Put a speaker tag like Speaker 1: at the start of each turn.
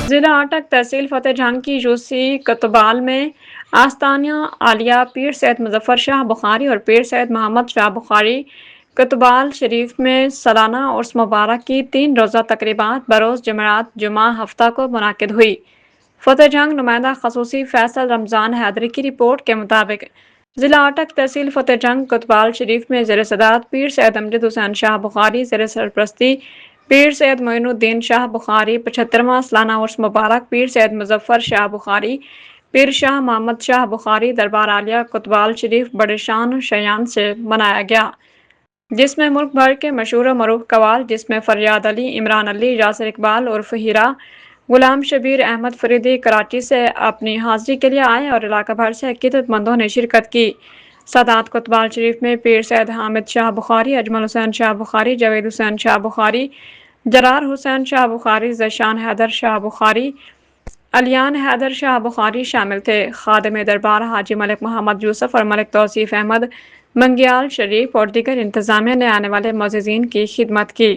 Speaker 1: ضلع اٹک تحصیل فتح جنگ کی یوسی کتبال میں آستانیہ عالیہ پیر سید مظفر شاہ بخاری اور پیر سید محمد شاہ بخاری کتبال شریف میں سالانہ عرس مبارک کی 3 روزہ تقریبات بروز جمعرات جمعہ ہفتہ کو منعقد ہوئی۔ فتح جنگ نمائندہ خصوصی فیصل رمضان حیدری کی رپورٹ کے مطابق ضلع اٹک تحصیل فتح جنگ کتبال شریف میں زیر صدارت پیر سید امجد حسین شاہ بخاری، زیر سرپرستی پیر سید معین الدین شاہ بخاری 75واں سالانہ عرس مبارک پیر سید مظفر شاہ بخاری، پیر شاہ محمد شاہ بخاری دربار عالیہ کتبال شریف بڑے شان و شیان سے منایا گیا، جس میں ملک بھر کے مشہور و معروف قوال جس میں فریاد علی، عمران علی، یاسر اقبال عرف ہیرا، غلام شبیر احمد فریدی کراچی سے اپنی حاضری کے لیے آئے اور علاقہ بھر سے عقیدت مندوں نے شرکت کی۔ سادات کتبال شریف میں پیر سید حامد شاہ بخاری، اجمل حسین شاہ بخاری، جاوید حسین شاہ بخاری، جرار حسین شاہ بخاری، ذیشان حیدر شاہ بخاری، علیان حیدر شاہ بخاری شامل تھے۔ خادم دربار حاجی ملک محمد یوسف اور ملک توصیف احمد منگیال شریف اور دیگر انتظامیہ نے آنے والے معززین کی خدمت کی۔